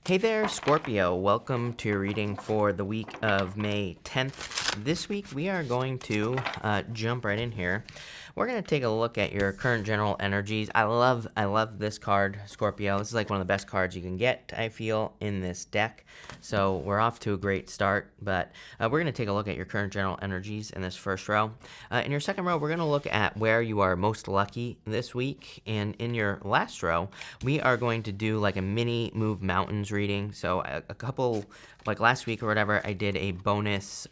Hey there, Scorpio. Welcome to your reading for the week of May 10th. This week we are going to jump right in here. We're going to take a look at your current general energies. I love this card, Scorpio. This is like one of the best cards you can get, I feel, in this deck. So we're off to a great start, but we're going to take a look at your current general energies in this first row. In your second row, we're going to look at where you are most lucky this week. And in your last row, we are going to do like a mini move mountains reading. So a couple, like last week or whatever, I did a bonus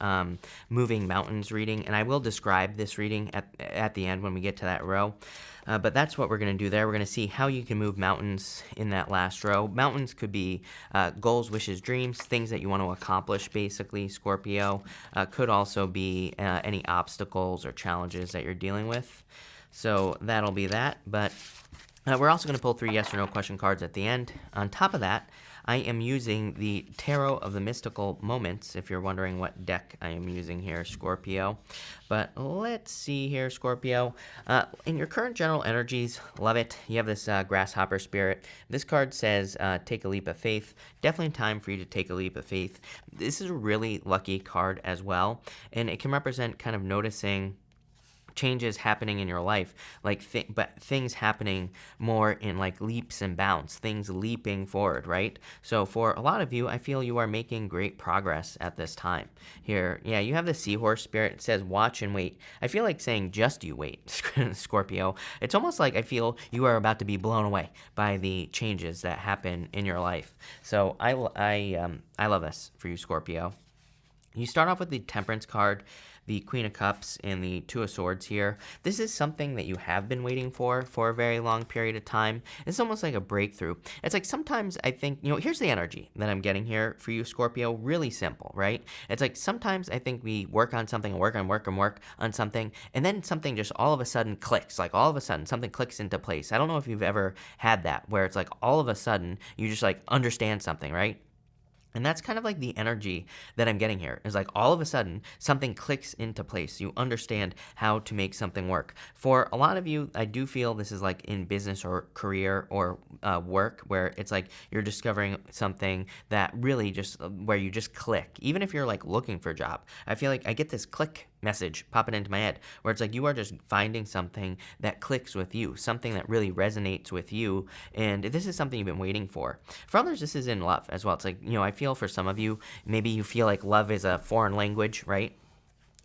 moving mountains reading, and I will describe this reading at the end when we get to that row. But that's what we're going to do there. We're going to see how you can move mountains in that last row. Mountains could be goals, wishes, dreams, things that you want to accomplish, basically, Scorpio. Could also be any obstacles or challenges that you're dealing with. So that'll be that. But we're also going to pull 3 yes or no question cards at the end. On top of that, I am using the Tarot of the Mystical Moments, if you're wondering what deck I am using here, Scorpio. But let's see here, Scorpio. In your current general energies, love it. You have this grasshopper spirit. This card says, take a leap of faith. Definitely time for you to take a leap of faith. This is a really lucky card as well, and it can represent kind of noticing changes happening in your life, like but things happening more in like leaps and bounds, things leaping forward, right? So for a lot of you, I feel you are making great progress at this time here. Yeah, you have the seahorse spirit. It says watch and wait. I feel like saying just you wait, Scorpio. It's almost like I feel you are about to be blown away by the changes that happen in your life. So I love this for you, Scorpio. You start off with the Temperance card, the Queen of Cups, and the Two of Swords here. This is something that you have been waiting for a very long period of time. It's almost like a breakthrough. It's like sometimes I think, here's the energy that I'm getting here for you, Scorpio. Really simple, right? It's like sometimes I think we work on something, work on something, and then something just all of a sudden clicks. Like all of a sudden something clicks into place. I don't know if you've ever had that, where it's like all of a sudden you just like understand something, right? And that's kind of like the energy that I'm getting here. Is like all of a sudden something clicks into place. You understand how to make something work. For a lot of you, I do feel this is like in business or career or work, where it's like you're discovering something that really just where you just click. Even if you're like looking for a job, I feel like I get this click message popping into my head where it's like you are just finding something that clicks with you, something that really resonates with you, and this is something you've been waiting for. For others, this is in love as well. It's like, I feel for some of you, maybe you feel like love is a foreign language, right?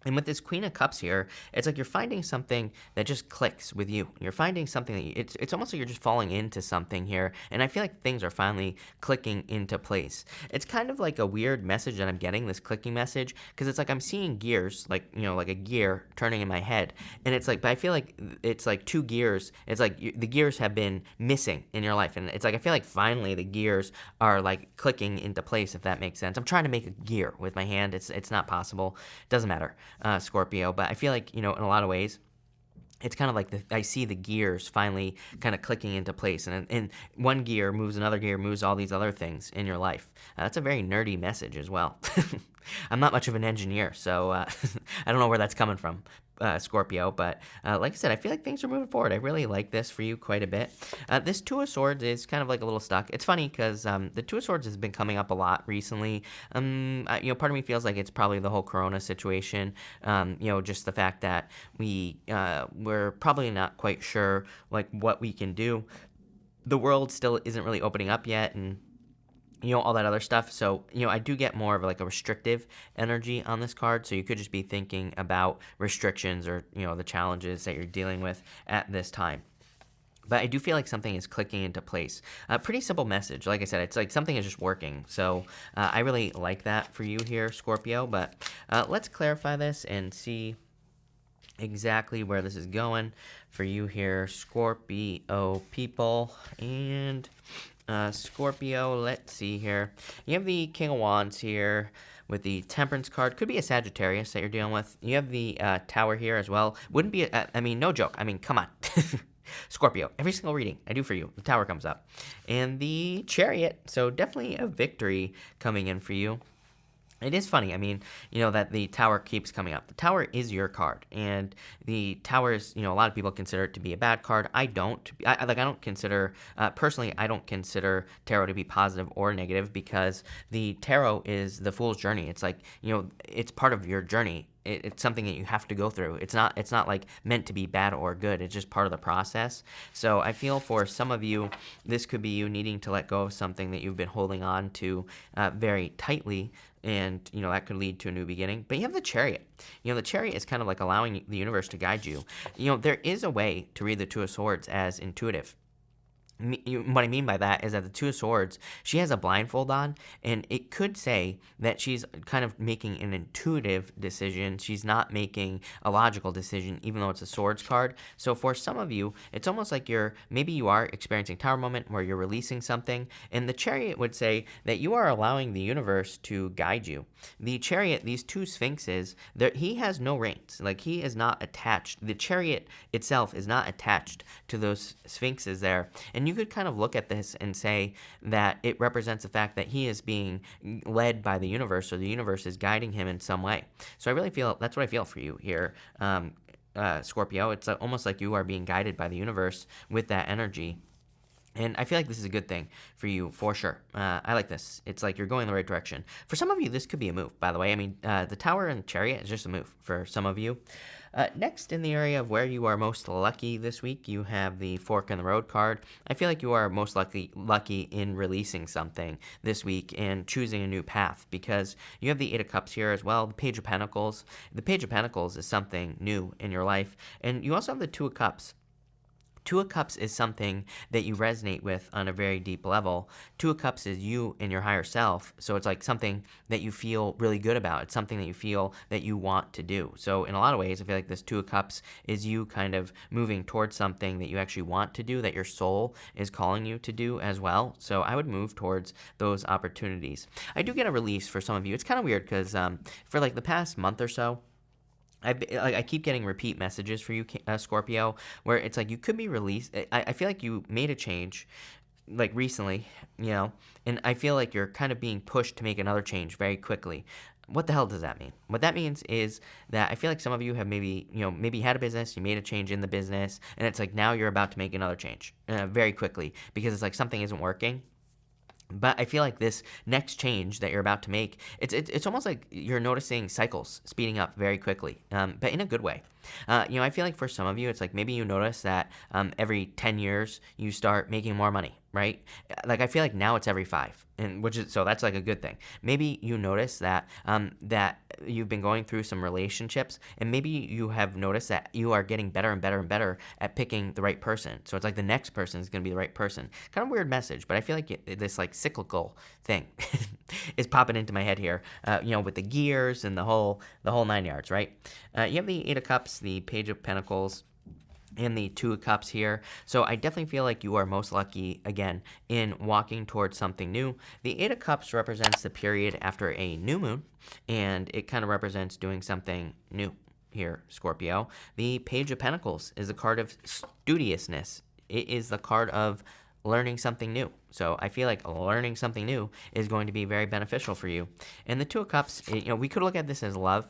And with this Queen of Cups here, it's like you're finding something that just clicks with you. You're finding something that it's almost like you're just falling into something here. And I feel like things are finally clicking into place. It's kind of like a weird message that I'm getting, this clicking message, because it's like I'm seeing gears, like, like a gear turning in my head. And it's like, but I feel like it's like 2 gears. It's like the gears have been missing in your life. And it's like, I feel like finally the gears are like clicking into place, if that makes sense. I'm trying to make a gear with my hand. It's not possible. It doesn't matter. Scorpio, but I feel like, in a lot of ways, it's kind of like I see the gears finally kind of clicking into place, and one gear moves another gear, moves all these other things in your life. That's a very nerdy message as well. I'm not much of an engineer, so I don't know where that's coming from, Scorpio, but like I said, I feel like things are moving forward. I really like this for you quite a bit. This Two of Swords is kind of like a little stuck. It's funny because the Two of Swords has been coming up a lot recently. Part of me feels like it's probably the whole Corona situation. Just the fact that we're probably not quite sure like what we can do. The world still isn't really opening up yet, and all that other stuff. So, I do get more of like a restrictive energy on this card. So you could just be thinking about restrictions or, the challenges that you're dealing with at this time. But I do feel like something is clicking into place. Pretty simple message. Like I said, it's like something is just working. So I really like that for you here, Scorpio. But let's clarify this and see exactly where this is going for you here, Scorpio people. And Scorpio, let's see here. You have the King of Wands here with the Temperance card. Could be a Sagittarius that you're dealing with. You have the Tower here as well. Wouldn't be, no joke. Come on. Scorpio, every single reading I do for you, the Tower comes up. And the Chariot, so definitely a victory coming in for you. It is funny. I mean, that the tower keeps coming up. The tower is your card, and the tower is, a lot of people consider it to be a bad card. I don't. I don't consider, personally, I don't consider tarot to be positive or negative because the tarot is the fool's journey. It's like, it's part of your journey. It's something that you have to go through. It's not like meant to be bad or good. It's just part of the process. So I feel for some of you, this could be you needing to let go of something that you've been holding on to very tightly, and that could lead to a new beginning. But you have the Chariot. The Chariot is kind of like allowing the universe to guide you. There is a way to read the Two of Swords as intuitive. What I mean by that is that the Two of Swords, she has a blindfold on, and it could say that she's kind of making an intuitive decision. She's not making a logical decision, even though it's a Swords card. So for some of you, it's almost like maybe you are experiencing Tower moment where you're releasing something, and the Chariot would say that you are allowing the universe to guide you. The Chariot, these two Sphinxes, he has no reins. Like, he is not attached. The Chariot itself is not attached to those Sphinxes there. And you could kind of look at this and say that it represents the fact that he is being led by the universe, or the universe is guiding him in some way. So I really feel that's what I feel for you here, Scorpio. It's almost like you are being guided by the universe with that energy. And I feel like this is a good thing for you, for sure. I like this. It's like you're going in the right direction. For some of you, this could be a move, by the way. I mean, the Tower and Chariot is just a move for some of you. Next, in the area of where you are most lucky this week, you have the Fork in the Road card. I feel like you are most lucky in releasing something this week and choosing a new path, because you have the Eight of Cups here as well, the Page of Pentacles. The Page of Pentacles is something new in your life, and you also have the Two of Cups. Two of Cups is something that you resonate with on a very deep level. Two of Cups is you and your higher self. So it's like something that you feel really good about. It's something that you feel that you want to do. So in a lot of ways, I feel like this Two of Cups is you kind of moving towards something that you actually want to do, that your soul is calling you to do as well. So I would move towards those opportunities. I do get a release for some of you. It's kind of weird because for like the past month or so, I keep getting repeat messages for you, Scorpio, where it's like you could be released. I feel like you made a change, like recently, and I feel like you're kind of being pushed to make another change very quickly. What the hell does that mean? What that means is that I feel like some of you have maybe had a business, you made a change in the business, and it's like now you're about to make another change very quickly because it's like something isn't working. But I feel like this next change that you're about to make, it's almost like you're noticing cycles speeding up very quickly, but in a good way. I feel like for some of you, it's like maybe you notice that every 10 years you start making more money, right? Like I feel like now it's every 5, and so that's like a good thing. Maybe you notice that that you've been going through some relationships, and maybe you have noticed that you are getting better and better and better at picking the right person. So it's like the next person is going to be the right person. Kind of weird message, but I feel like this like cyclical thing is popping into my head here. With the gears and the whole 9 yards, right? You have the Eight of Cups, the Page of Pentacles, and the Two of Cups here. So I definitely feel like you are most lucky, again, in walking towards something new. The Eight of Cups represents the period after a new moon, and it kind of represents doing something new here, Scorpio. The Page of Pentacles is the card of studiousness. It is the card of learning something new. So I feel like learning something new is going to be very beneficial for you. And the Two of Cups, we could look at this as love,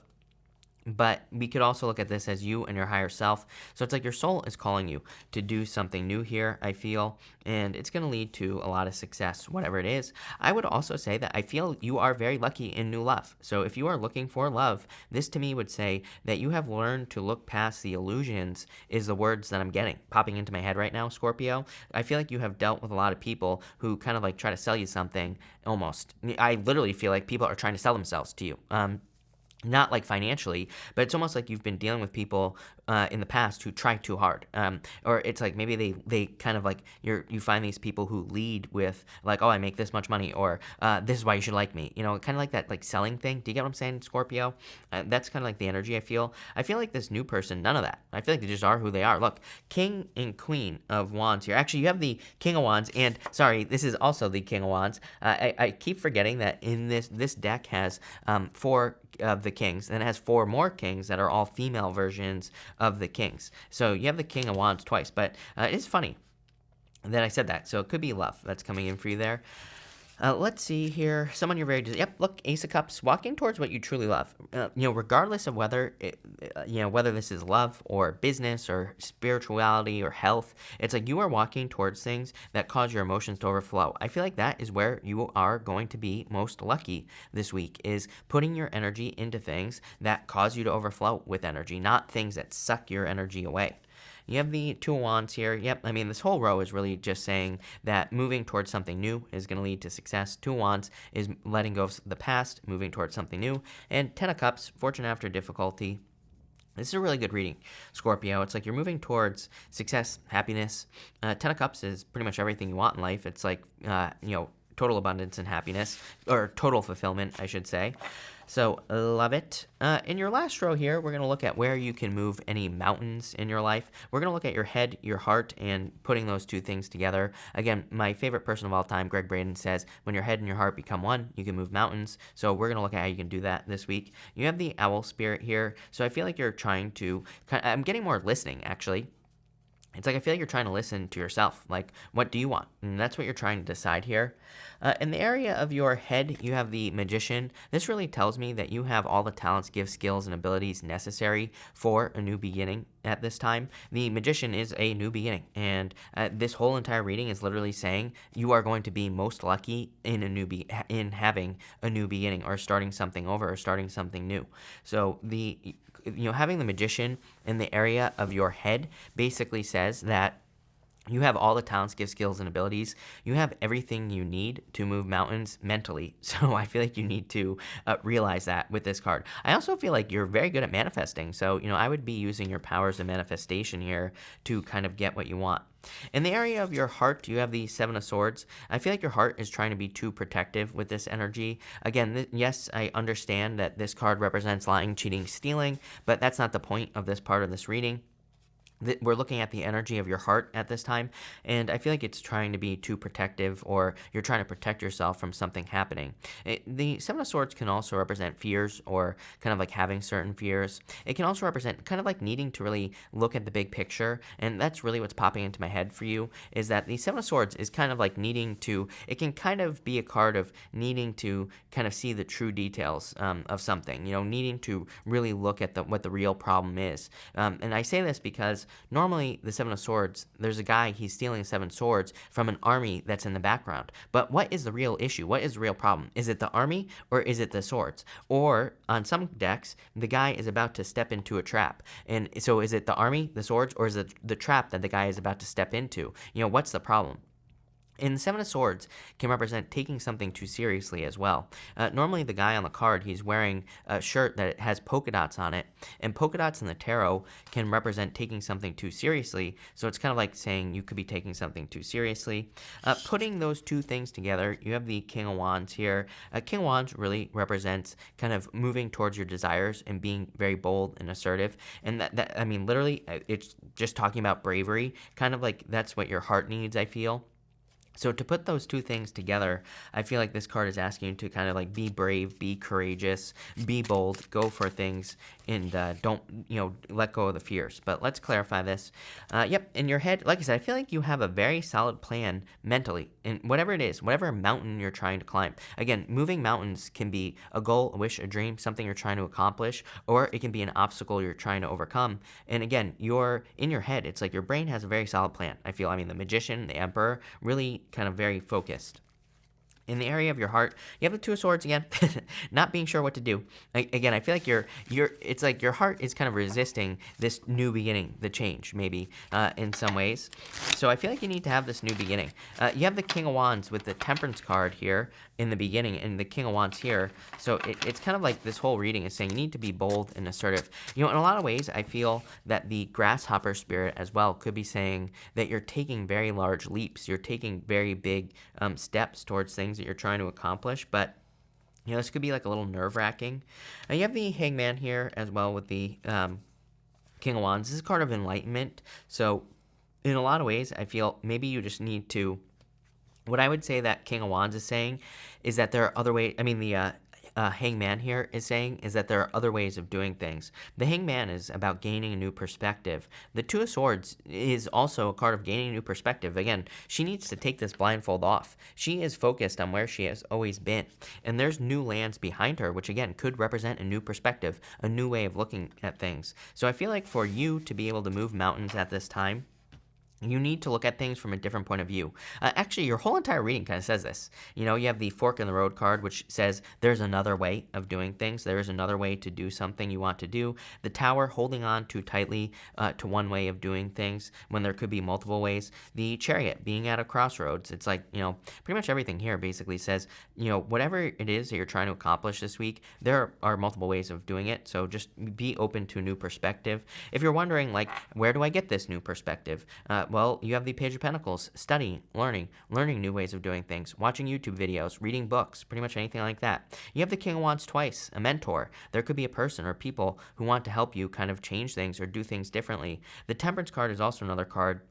but we could also look at this as you and your higher self. So it's like your soul is calling you to do something new here, I feel, and it's going to lead to a lot of success, whatever it is. I would also say that I feel you are very lucky in new love. So if you are looking for love, this to me would say that you have learned to look past the illusions, is the words that I'm getting popping into my head right now, Scorpio. I feel like you have dealt with a lot of people who kind of like try to sell you something almost. I literally feel like people are trying to sell themselves to you. Not like financially, but it's almost like you've been dealing with people in the past who try too hard, or it's like maybe they kind of like you find these people who lead with like, oh, I make this much money, or this is why you should like me, kind of like that like selling thing. Do you get what I'm saying, Scorpio? That's kind of like the energy I feel. I feel like this new person, none of that. I feel like they just are who they are. Look, King and Queen of Wands here. Actually, you have the King of Wands, and sorry, this is also the King of Wands. I keep forgetting that in this deck has 4 of the kings, and it has 4 more kings that are all female versions of the kings. So you have the King of Wands twice, but it's funny that I said that. So it could be love that's coming in for you there. Let's see here. Someone you're very. Yep. Look, Ace of Cups, walking towards what you truly love. Regardless of whether whether this is love or business or spirituality or health, it's like you are walking towards things that cause your emotions to overflow. I feel like that is where you are going to be most lucky this week. Is putting your energy into things that cause you to overflow with energy, not things that suck your energy away. You have the Two of Wands here. Yep, I mean, this whole row is really just saying that moving towards something new is going to lead to success. Two of Wands is letting go of the past, moving towards something new. And Ten of Cups, fortune after difficulty. This is a really good reading, Scorpio. It's like you're moving towards success, happiness. Ten of Cups is pretty much everything you want in life. It's like, total abundance and happiness, or total fulfillment, I should say. So, love it. In your last row here, we're going to look at where you can move any mountains in your life. We're going to look at your head, your heart, and putting those two things together. Again, my favorite person of all time, Greg Braden, says, when your head and your heart become one, you can move mountains. So we're going to look at how you can do that this week. You have the owl spirit here. So I feel like you're trying to, I'm getting more listening, actually. It's like I feel like you're trying to listen to yourself. Like, what do you want? And that's what you're trying to decide here. In the area of your head, you have the Magician. This really tells me that you have all the talents, gifts, skills, and abilities necessary for a new beginning at this time. The Magician is a new beginning. And this whole entire reading is literally saying you are going to be most lucky in in having a new beginning, or starting something over, or starting something new. So having the Magician in the area of your head basically says that you have all the talents, gifts, skills, and abilities. You have everything you need to move mountains mentally. So I feel like you need to realize that with this card. I also feel like you're very good at manifesting. So, I would be using your powers of manifestation here to kind of get what you want. In the area of your heart, you have the Seven of Swords. I feel like your heart is trying to be too protective with this energy. Again, yes, I understand that this card represents lying, cheating, stealing, but that's not the point of this part of this reading. We're looking at the energy of your heart at this time, and I feel like it's trying to be too protective, or you're trying to protect yourself from something happening. The Seven of Swords can also represent fears, or kind of like having certain fears. It can also represent kind of like needing to really look at the big picture, and that's really what's popping into my head for you, is that the Seven of Swords is kind of like needing to, it can kind of be a card of needing to kind of see the true details of something, needing to really look at what the real problem is. And I say this because normally the Seven of Swords, there's a guy, he's stealing 7 swords from an army that's in the background. But what is the real issue? What is the real problem? Is it the army, or is it the swords? Or on some decks, the guy is about to step into a trap. And so is it the army, the swords, or is it the trap that the guy is about to step into? What's the problem? And the Seven of Swords can represent taking something too seriously as well. Normally, the guy on the card, he's wearing a shirt that has polka dots on it, and polka dots in the tarot can represent taking something too seriously, so it's kind of like saying you could be taking something too seriously. Putting those two things together, you have the King of Wands here. King of Wands really represents kind of moving towards your desires and being very bold and assertive, and that I mean, literally, it's just talking about bravery, kind of like that's what your heart needs, I feel. So to put those two things together, I feel like this card is asking you to kind of like be brave, be courageous, be bold, go for things, and don't, let go of the fears. But let's clarify this. Yep, in your head, like I said, I feel like you have a very solid plan mentally, and whatever it is, whatever mountain you're trying to climb. Again, moving mountains can be a goal, a wish, a dream, something you're trying to accomplish, or it can be an obstacle you're trying to overcome. And again, you're in your head, it's like your brain has a very solid plan. I feel, the Magician, the Emperor, really kind of very focused. In the area of your heart, you have the Two of Swords again, not being sure what to do. Again, I feel like it's like your heart is kind of resisting this new beginning, the change, maybe, in some ways. So I feel like you need to have this new beginning. You have the King of Wands with the Temperance card here in the beginning, and the King of Wands here. So it's kind of like this whole reading is saying you need to be bold and assertive. In a lot of ways, I feel that the Grasshopper spirit as well could be saying that you're taking very large leaps. You're taking very big steps towards things that you're trying to accomplish, but this could be like a little nerve-wracking. You have the Hangman here as well with the King of Wands. This is a card of enlightenment, so in a lot of ways, I feel maybe you just need to, what I would say that King of Wands is saying is that there are other ways, Hangman here is saying is that there are other ways of doing things. The Hangman is about gaining a new perspective. The Two of Swords is also a card of gaining a new perspective. Again, she needs to take this blindfold off. She is focused on where she has always been. And there's new lands behind her, which again could represent a new perspective, a new way of looking at things. So I feel like for you to be able to move mountains at this time, you need to look at things from a different point of view. Actually, your whole entire reading kind of says this. You have the Fork in the Road card, which says there's another way of doing things. There is another way to do something you want to do. The Tower, holding on too tightly to one way of doing things when there could be multiple ways. The Chariot, being at a crossroads. It's like, pretty much everything here basically says, whatever it is that you're trying to accomplish this week, there are multiple ways of doing it. So just be open to a new perspective. If you're wondering, like, where do I get this new perspective? Well, you have the Page of Pentacles, studying, learning new ways of doing things, watching YouTube videos, reading books, pretty much anything like that. You have the King of Wands twice, a mentor. There could be a person or people who want to help you kind of change things or do things differently. The Temperance card is also another card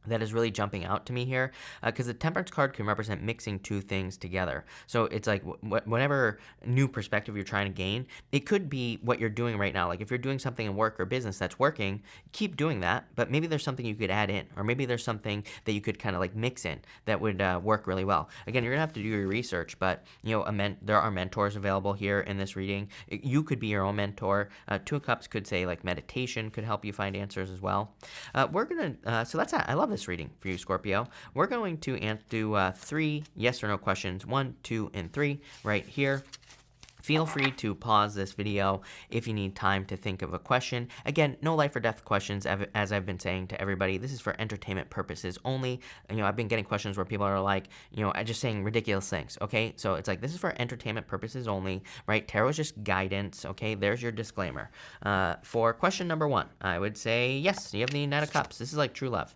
that is really jumping out to me here, because the Temperance card can represent mixing two things together. So it's like whatever new perspective you're trying to gain, it could be what you're doing right now. Like if you're doing something in work or business that's working, keep doing that, but maybe there's something you could add in, or maybe there's something that you could kind of like mix in that would work really well. Again, you're gonna have to do your research, but there are mentors available here in this reading. You could be your own mentor. Two of Cups could say like meditation could help you find answers as well. We're gonna, so that's that. I love this reading for you, Scorpio. We're going to do 3 yes or no questions, 1, 2, and 3 right here. Feel free to pause this video if you need time to think of a question. Again, no life or death questions, as I've been saying to everybody. This is for entertainment purposes only. I've been getting questions where people are like, just saying ridiculous things, okay? So it's like, this is for entertainment purposes only, right? Tarot is just guidance, okay? There's your disclaimer. For question number 1, I would say yes, you have the Knight of Cups. This is like true love.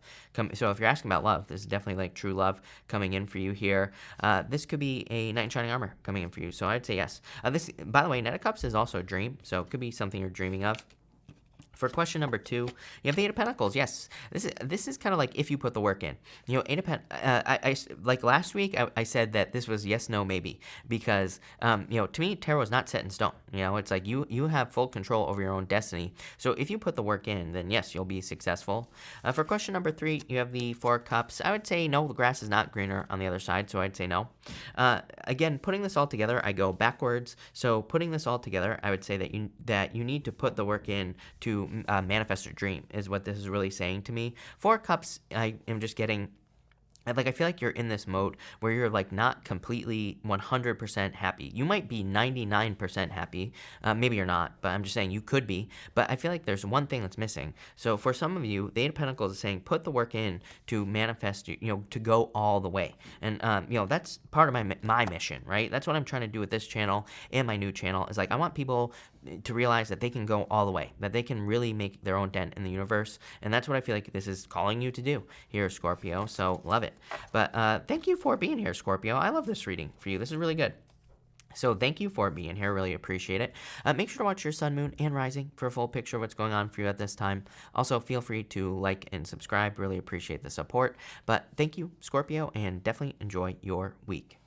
So if you're asking about love, this is definitely like true love coming in for you here. This could be a Knight in Shining Armor coming in for you, so I'd say yes. This, by the way, Knight of Cups is also a dream, so it could be something you're dreaming of. For question number 2, you have the Eight of Pentacles. Yes, this is kind of like if you put the work in. Eight of Pentacles. Like last week, I said that this was yes, no, maybe, because to me, tarot is not set in stone. It's like you have full control over your own destiny. So if you put the work in, then yes, you'll be successful. For question number 3, you have the Four of Cups. I would say no, the grass is not greener on the other side, so I'd say no. Again, putting this all together, I go backwards. So putting this all together, I would say that you need to put the work in to manifest a dream, is what this is really saying to me. Four of Cups, I am just getting, like, I feel like you're in this mode where you're like not completely 100% happy. You might be 99% happy. Maybe you're not, but I'm just saying you could be. But I feel like there's one thing that's missing. So for some of you, the Eight of Pentacles is saying put the work in to manifest, to go all the way. And that's part of my mission, right? That's what I'm trying to do with this channel and my new channel. Is like I want people to realize that they can go all the way, that they can really make their own dent in the universe. And that's what I feel like this is calling you to do here, Scorpio. So love it. But thank you for being here, Scorpio. I love this reading for you. This is really good. So thank you for being here. Really appreciate it. Make sure to watch your sun, moon, and rising for a full picture of what's going on for you at this time. Also, feel free to like and subscribe. Really appreciate the support. But thank you, Scorpio, and definitely enjoy your week.